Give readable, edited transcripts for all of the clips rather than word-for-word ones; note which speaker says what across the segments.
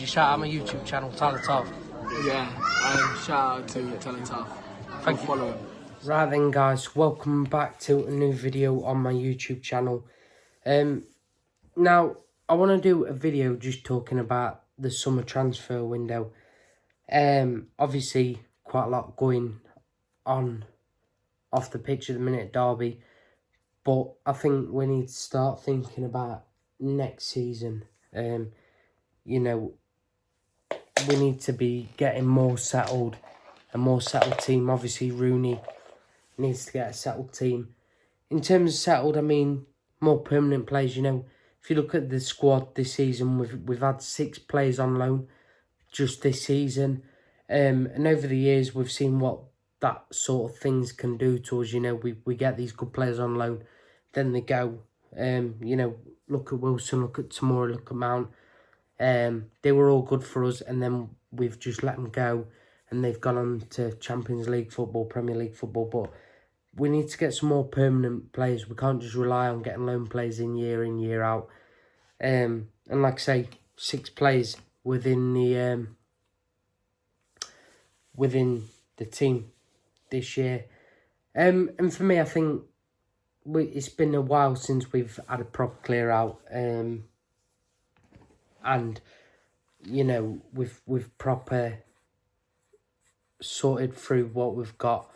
Speaker 1: you shout out my YouTube channel, Talent Off?
Speaker 2: Yeah, shout out to Talent Off.
Speaker 1: Thank you.
Speaker 2: Follow him.
Speaker 1: Right then, guys, welcome back to a new video on my YouTube channel. Now, I want to do a video just talking about the summer transfer window. Obviously, quite a lot going on off the pitch at the minute at Derby, but I think we need to start thinking about next season. You know, we need to be getting more settled, a more settled team. Obviously, Rooney needs to get a settled team. In terms of settled, I mean more permanent players. You know, if you look at the squad this season, we've had 6 players on loan just this season, and over the years we've seen what that sort of things can do to us. You know, we get these good players on loan, then they go. You know, look at Wilson, look at Tamori, look at Mount. They were all good for us, and then we've just let them go, and they've gone on to Champions League football, Premier League football. But we need to get some more permanent players. We can't just rely on getting loan players in, year out. And like I say, 6 players within the team this year. And for me, I think it's been a while since we've had a proper clear out. And you know, we've proper sorted through what we've got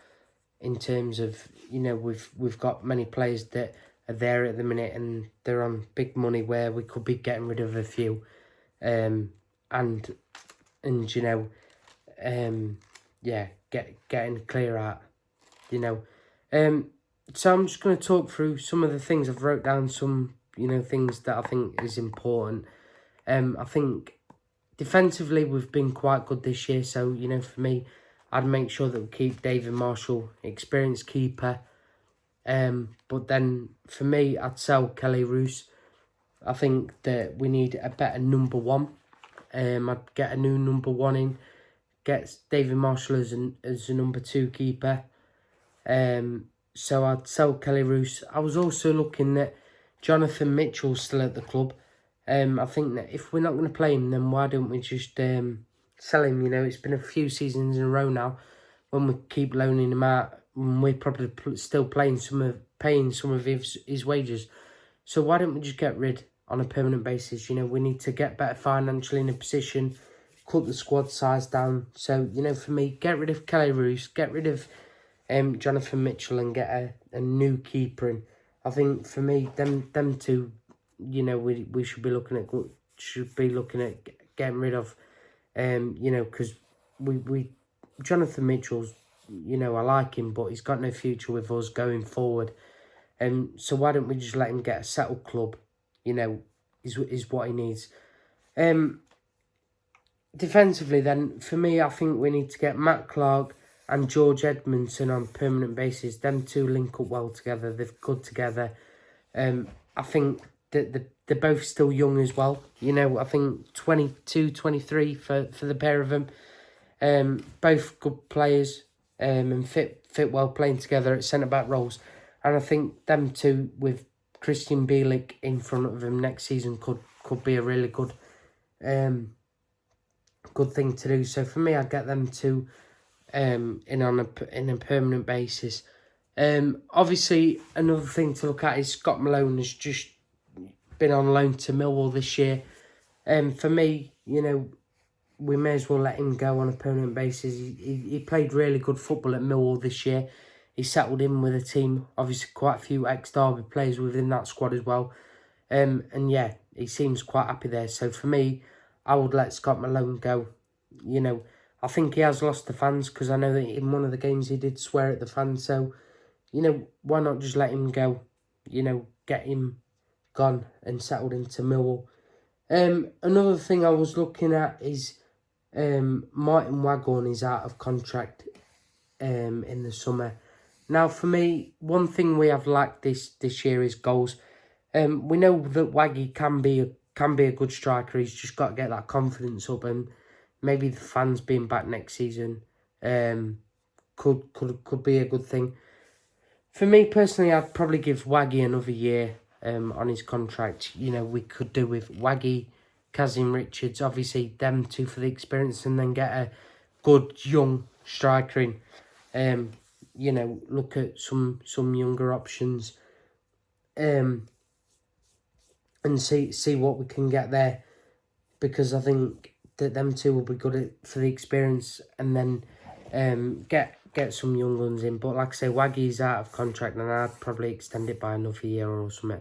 Speaker 1: in terms of, you know, we've got many players that are there at the minute and they're on big money where we could be getting rid of a few, and you know, yeah, getting clear out, you know. So I'm just going to talk through some of the things. I've wrote down some, you know, things that I think is important. I think defensively we've been quite good this year. So, you know, for me, I'd make sure that we keep David Marshall, experienced keeper. But then for me, I'd sell Kelly Roos. I think that we need a better number 1. I'd get a new number 1 in, get David Marshall as a number 2 keeper. So I'd sell Kelly Roos. I was also looking at Jonathan Mitchell still at the club. I think that if we're not going to play him, then why don't we just sell him? You know, it's been a few seasons in a row now when we keep loaning him out. And we're probably still paying some of his wages. So why don't we just get rid on a permanent basis? You know, we need to get better financially in a position, cut the squad size down. So, you know, for me, get rid of Kelly Roos, get rid of Jonathan Mitchell and get a new keeper in. I think for me, them two, you know, we should be looking at getting rid of, you know, because we Jonathan Mitchell's, you know, I like him, but he's got no future with us going forward. So why don't we just let him get a settled club? You know, is what he needs. Defensively, then for me, I think we need to get Matt Clark and George Edmondson on permanent basis. Them two link up well together. They've good together. I think that they're both still young as well. You know, I think 22, 23 for the pair of them. Both good players, and fit well playing together at centre-back roles. And I think them two with Christian Bielik in front of them next season could be a really good good thing to do. So for me, I'd get them two in a permanent basis. Obviously, another thing to look at is Scott Malone has just been on loan to Millwall this year. For me, you know, we may as well let him go on a permanent basis. He played really good football at Millwall this year. He settled in with the team. Obviously, quite a few ex-Derby players within that squad as well. And yeah, he seems quite happy there. So for me, I would let Scott Malone go. You know, I think he has lost the fans because I know that in one of the games he did swear at the fans. So, you know, why not just let him go? You know, get him gone and settled into Millwall. Another thing I was looking at is Martin Waghorn is out of contract in the summer. Now, for me, one thing we have lacked this year is goals. We know that Waggy can be a good striker. He's just got to get that confidence up, and maybe the fans being back next season could be a good thing. For me personally, I'd probably give Waggy another year on his contract. You know, we could do with Waggy Kazim Richards, obviously them two for the experience, and then get a good young striker in. Look at some younger options, and see what we can get there, because I think that them two will be good for the experience, and then get some young ones in. But like I say, Waggy's out of contract, and I'd probably extend it by another year or something.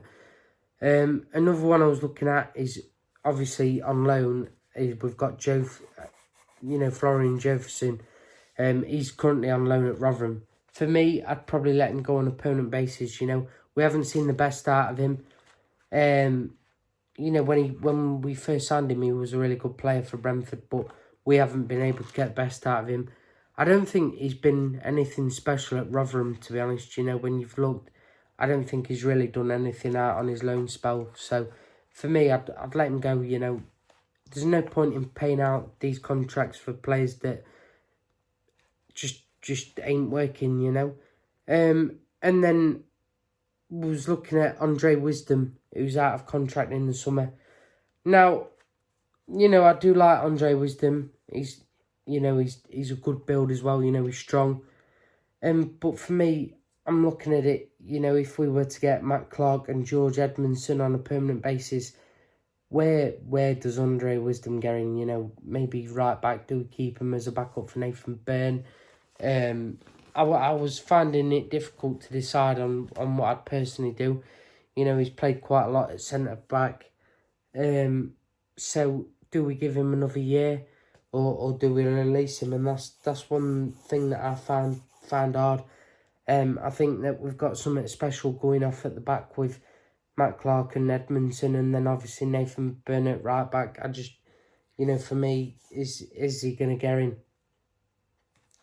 Speaker 1: Another one I was looking at is obviously on loan. We've got Florian Jefferson. He's currently on loan at Rotherham. For me, I'd probably let him go on a permanent basis. We haven't seen the best out of him. When we first signed him, he was a really good player for Brentford, but we haven't been able to get the best out of him. I don't think he's been anything special at Rotherham, to be honest. When you've looked, I don't think he's really done anything out on his loan spell. So, for me, I'd let him go. There's no point in paying out these contracts for players that just ain't working. And then was looking at Andre Wisdom, who's out of contract in the summer. Now, I do like Andre Wisdom. He's a good build as well. He's strong. But for me, I'm looking at it. If we were to get Matt Clark and George Edmondson on a permanent basis, where does Andre Wisdom get in? Maybe right back. Do we keep him as a backup for Nathan Byrne? I was finding it difficult to decide on what I'd personally do. He's played quite a lot at centre back. So do we give him another year, or do we release him? And that's one thing that I found hard. I think that we've got something special going off at the back with Matt Clark and Edmondson, and then obviously Nathan Byrne at right back. I just, for me, is he going to get in?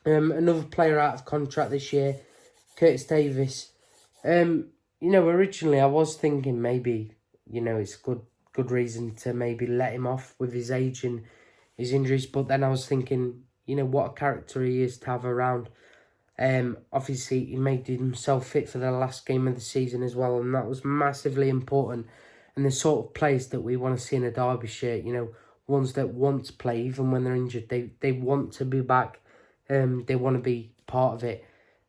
Speaker 1: Another player out of contract this year, Curtis Davis. Originally I was thinking maybe, it's good reason to maybe let him off with his age and his injuries. But then I was thinking, what a character he is to have around. Obviously he made himself fit for the last game of the season as well, and that was massively important. And the sort of players that we want to see in a Derby shirt, ones that want to play even when they're injured. They want to be back. They want to be part of it.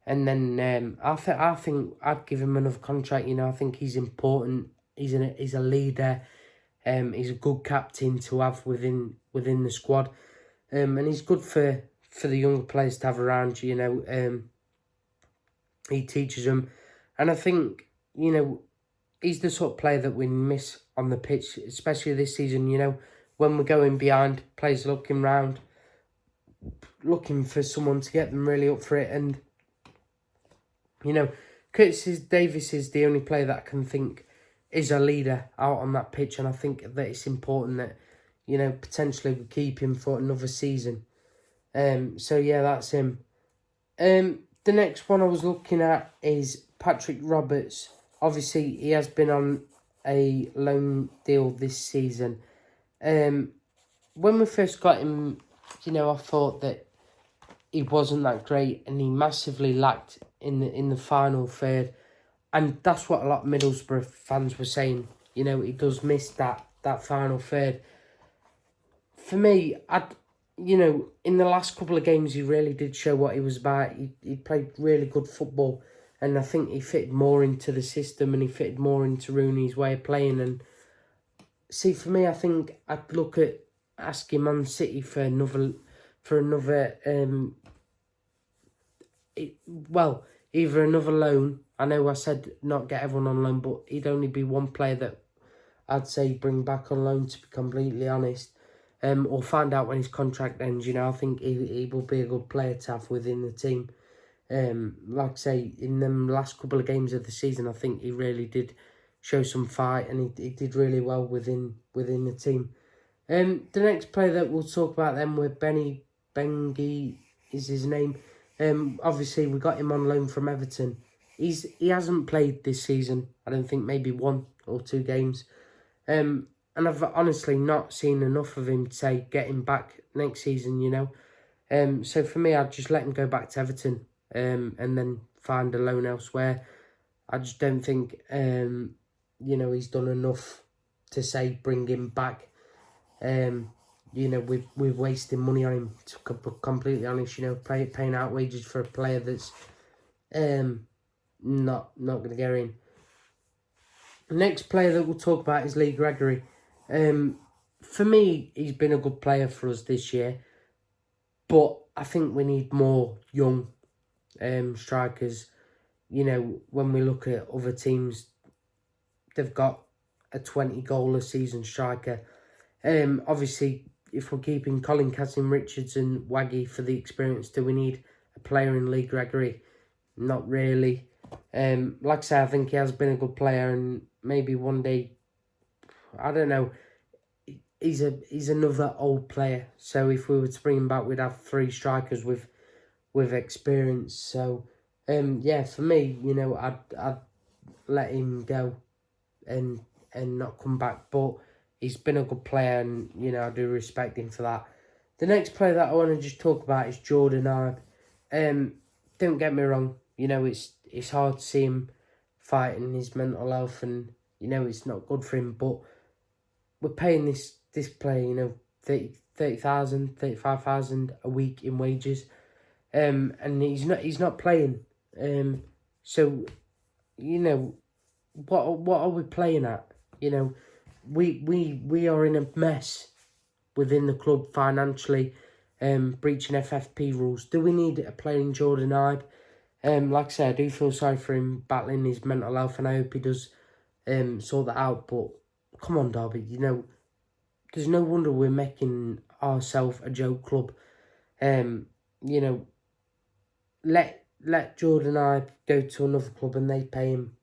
Speaker 1: And then I think I'd give him another contract. I think he's important. He's a leader. He's a good captain to have within the squad. And he's good for the younger players to have around. He teaches them, and I think he's the sort of player that we miss on the pitch, especially this season. When we're going behind, players looking round, looking for someone to get them really up for it. And Curtis Davis is the only player that I can think is a leader out on that pitch, and I think that it's important that potentially we keep him for another season. So yeah, that's him. The next one I was looking at is Patrick Roberts. Obviously, he has been on a loan deal this season. When we first got him, I thought that he wasn't that great, and he massively lacked in the final third. And that's what a lot of Middlesbrough fans were saying. He does miss that final third. For me, in the last couple of games, he really did show what he was about. He played really good football, and I think he fitted more into the system, and he fitted more into Rooney's way of playing. And see, for me, I think I'd look at asking Man City for another. Either another loan. I know I said not get everyone on loan, but he'd only be one player that I'd say bring back on loan, to be completely honest. Or find out when his contract ends. I think he will be a good player to have within the team. Like I say, in the last couple of games of the season, I think he really did show some fight, and he did really well within the team. The next player that we'll talk about then, with Benny Bengi is his name. Obviously we got him on loan from Everton. He hasn't played this season. I don't think, maybe 1 or 2 games. And I've honestly not seen enough of him to say get him back next season, So for me, I'd just let him go back to Everton, and then find a loan elsewhere. I just don't think, he's done enough to say bring him back. You know, we're wasting money on him, to be completely honest. You know, paying out wages for a player that's not going to go in. The next player that we'll talk about is Lee Gregory. For me, he's been a good player for us this year, but I think we need more young strikers. You know, when we look at other teams, they've got a 20-goal a season striker. Obviously, if we're keeping Colin Kazim-Richards and Waggy for the experience, do we need a player in Lee Gregory? Not really. Like I say, I think he has been a good player, and maybe one day, I don't know, he's another old player. So if we were to bring him back, we'd have 3 strikers with experience. So, yeah, for me, you know, I'd let him go and not come back. But he's been a good player, and, you know, I do respect him for that. The next player that I want to just talk about is Jordan Ibe. Don't get me wrong, you know, it's hard to see him fighting his mental health, and, you know, it's not good for him. But we're paying this player, you know, 30,000, 35,000 a week in wages. And he's not playing. So, you know, what are we playing at? You know, we are in a mess within the club financially, breaching FFP rules. Do we need a player in Jordan Ibe? Like I said, I do feel sorry for him battling his mental health, and I hope he does sort that out. But come on, Derby, you know, there's no wonder we're making ourselves a joke club. You know, let Jordan Ibe go to another club and they pay him.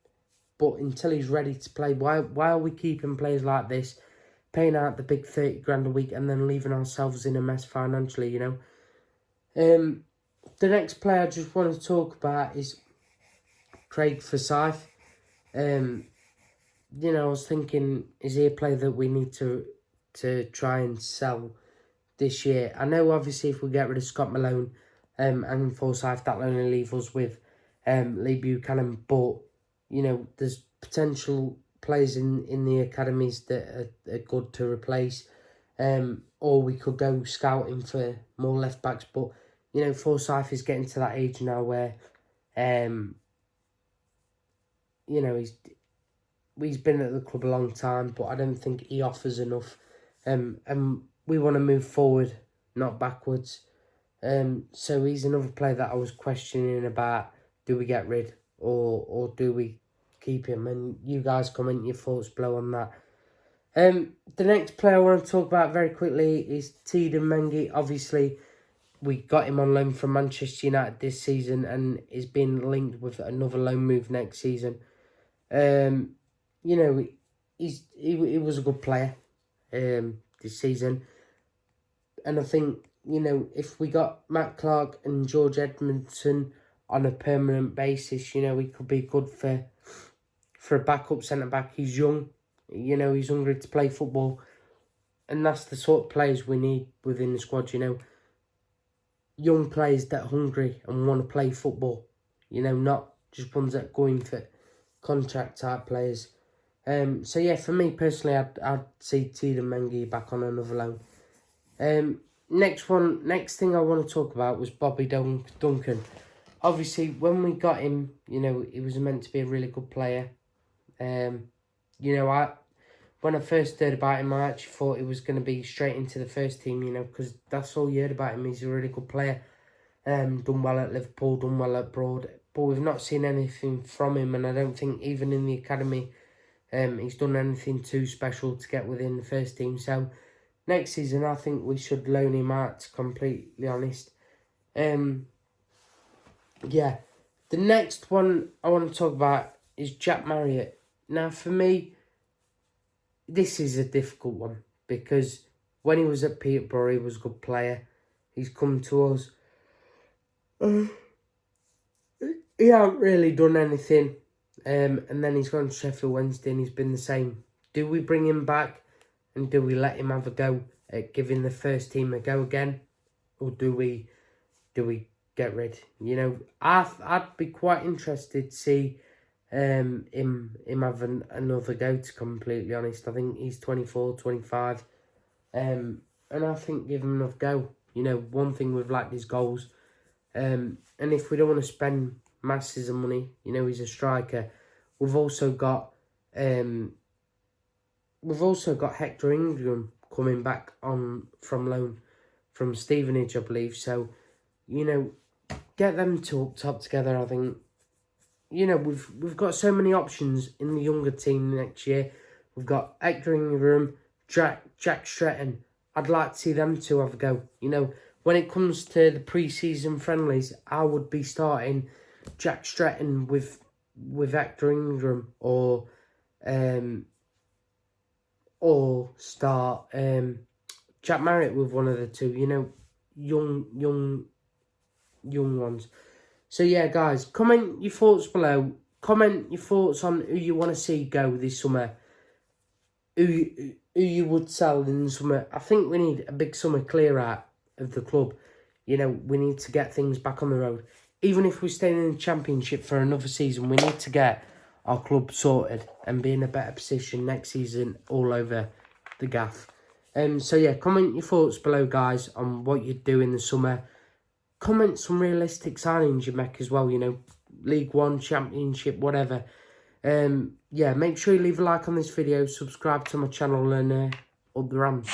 Speaker 1: But until he's ready to play, why are we keeping players like this, paying out the big 30 grand a week, and then leaving ourselves in a mess financially, you know? The next player I just want to talk about is Craig Forsyth. You know, I was thinking, is he a player that we need to try and sell this year? I know, obviously, if we get rid of Scott Malone and Forsyth, that'll only leave us with Lee Buchanan. But, you know, there's potential players in the academies that are good to replace. Or we could go scouting for more left-backs. But, you know, Forsyth is getting to that age now where, you know, he's been at the club a long time, but I don't think he offers enough. And we want to move forward, not backwards. So he's another player that I was questioning about, do we get rid or do we keep him? And you guys comment your thoughts below on that. The next player I want to talk about very quickly is Tiedemann Mengi. Obviously, we got him on loan from Manchester United this season and is being linked with another loan move next season. You know, he was a good player this season. And I think, you know, if we got Matt Clark and George Edmondson on a permanent basis, you know, he could be good for a backup centre-back. He's young, you know, he's hungry to play football. And that's the sort of players we need within the squad, you know. Young players that are hungry and want to play football. You know, not just ones that are going for contract-type players. So, yeah, for me personally, I'd see Tiedemann Mengi back on another loan. Next thing I want to talk about was Bobby Duncan. Obviously, when we got him, you know, he was meant to be a really good player. You know, when I first heard about him, I actually thought he was going to be straight into the first team, you know, because that's all you heard about him. He's a really good player. Done well at Liverpool, done well at Broad. But we've not seen anything from him, and I don't think even in the academy he's done anything too special to get within the first team. So next season, I think we should loan him out, to be completely honest. Yeah. The next one I want to talk about is Jack Marriott. Now, for me, this is a difficult one because when he was at Peterborough, he was a good player. He's come to us. He hasn't really done anything. And then he's gone to Sheffield Wednesday and he's been the same. Do we bring him back and do we let him have a go at giving the first team a go again? Or do we get rid? You know, I'd be quite interested to see him have another go, to be completely honest. I think he's 24, 25. and I think give him enough go. You know, one thing we've lacked is goals. And if we don't want to spend masses of money, you know, he's a striker. We've also got Hector Ingram coming back on from loan from Stevenage, I believe. So, you know, get them two up top together. I think, you know, we've got so many options in the younger team next year. We've got Hector Ingram, Jack Stretton. I'd like to see them two have a go. You know, when it comes to the pre-season friendlies, I would be starting Jack Stretton with Hector Ingram, or start Jack Marriott with one of the two. You know, young ones. So yeah, guys, comment your thoughts below. Comment your thoughts on who you want to see go this summer. Who you would sell in the summer. I think we need a big summer clear out of the club. You know, we need to get things back on the road. Even if we're staying in the Championship for another season, we need to get our club sorted and be in a better position next season all over the gaff. So yeah, comment your thoughts below, guys, on what you'd do in the summer. Comment some realistic signings you make as well, you know, League One, Championship, whatever. Yeah, make sure you leave a like on this video, subscribe to my channel, and up the Rams.